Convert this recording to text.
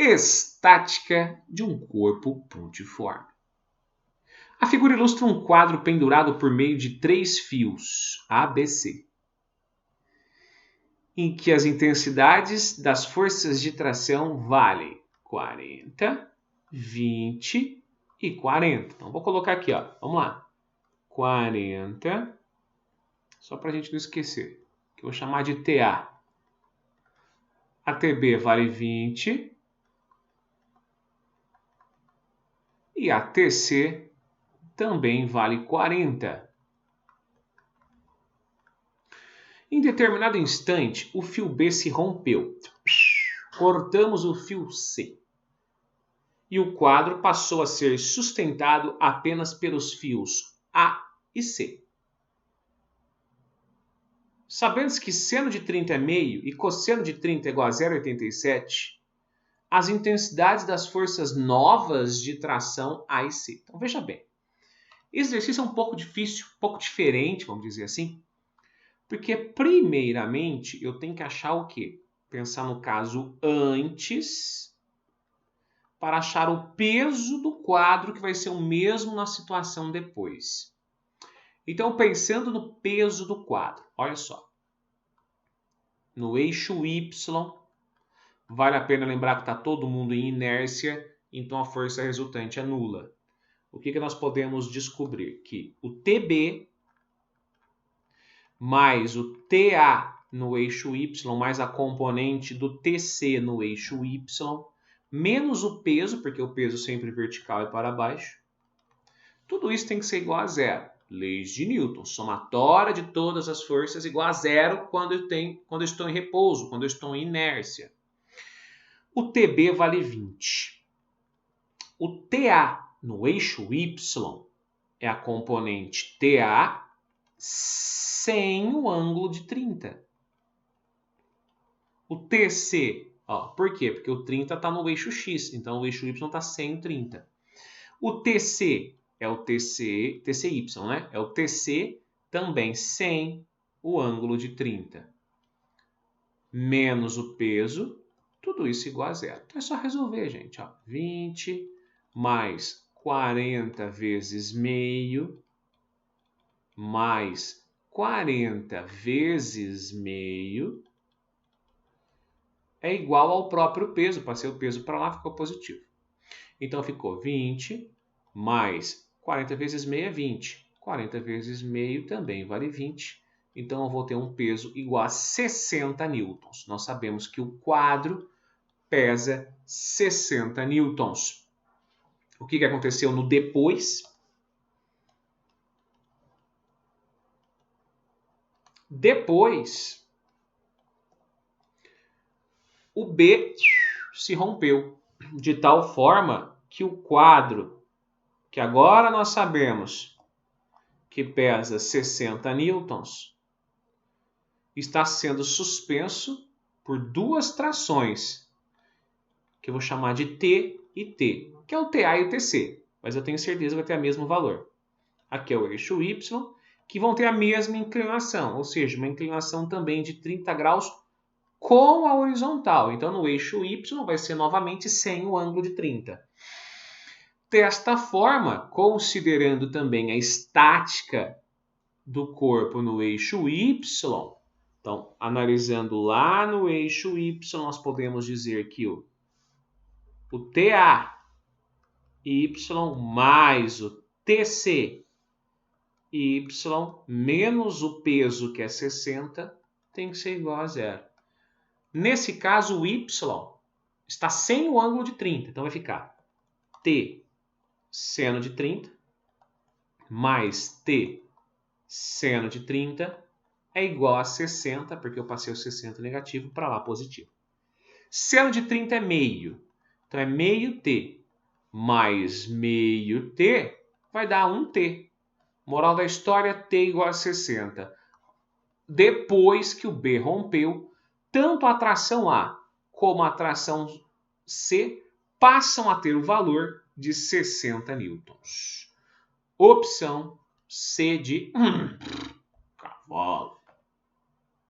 Estática de um corpo pontiforme. A figura ilustra um quadro pendurado por meio de 3 fios, ABC, em que as intensidades das forças de tração valem 40, 20 e 40. Então, vou colocar aqui, ó. Vamos lá. 40, só para a gente não esquecer, que eu vou chamar de TA. A TB vale 20 e a TC também vale 40. Em determinado instante, o fio B se rompeu. Cortamos o fio C. E o quadro passou a ser sustentado apenas pelos fios A e C. Sabendo que seno de 30 é meio e cosseno de 30 é igual a 0,87, as intensidades das forças novas de tração A e C. Então, veja bem. Esse exercício é um pouco difícil, um pouco diferente, vamos dizer assim, porque, primeiramente, eu tenho que achar o quê? Pensar no caso antes, para achar o peso do quadro, que vai ser o mesmo na situação depois. Então, pensando no peso do quadro, olha só. No eixo Y, vale a pena lembrar que está todo mundo em inércia, então a força resultante é nula. O que nós podemos descobrir? Que o TB mais o TA no eixo Y, mais a componente do TC no eixo Y, menos o peso, porque o peso sempre vertical e para baixo, tudo isso tem que ser igual a zero. Leis de Newton, somatória de todas as forças igual a zero quando eu estou em repouso, quando eu estou em inércia. O TB vale 20. O TA no eixo Y é a componente TA sem o ângulo de 30. O TC, por quê? Porque o 30 está no eixo X, então o eixo Y está sem o 30. O TC é o TCY, né? É o TC também sem o ângulo de 30. Menos o peso, tudo isso igual a zero. Então é só resolver, gente. 20 mais 40 vezes meio mais 40 vezes meio é igual ao próprio peso. Passei o peso para lá, ficou positivo. Então ficou 20 mais 40 vezes meio é 20. 40 vezes meio também vale 20. Então eu vou ter um peso igual a 60 newtons. Nós sabemos que o quadro pesa 60 newtons. O que aconteceu no depois? Depois, o B se rompeu de tal forma que o quadro, que agora nós sabemos que pesa 60 newtons, está sendo suspenso por 2 trações, que eu vou chamar de T e T, que é o TA e o TC, mas eu tenho certeza que vai ter o mesmo valor. Aqui é o eixo Y, que vão ter a mesma inclinação, ou seja, uma inclinação também de 30 graus com a horizontal. Então, no eixo Y vai ser novamente sem o ângulo de 30. Desta forma, considerando também a estática do corpo no eixo Y, então, analisando lá no eixo Y, nós podemos dizer que o TA Y mais o TC Y menos o peso, que é 60, tem que ser igual a zero. Nesse caso, o Y está sem o ângulo de 30. Então, vai ficar T seno de 30 mais T seno de 30 é igual a 60, porque eu passei o 60 negativo para lá positivo. Seno de 30 é meio. Então, é meio T mais meio T vai dar 1T. Moral da história, T igual a 60. Depois que o B rompeu, tanto a tração A como a tração C passam a ter o valor de 60 newtons. Opção C de cavalo.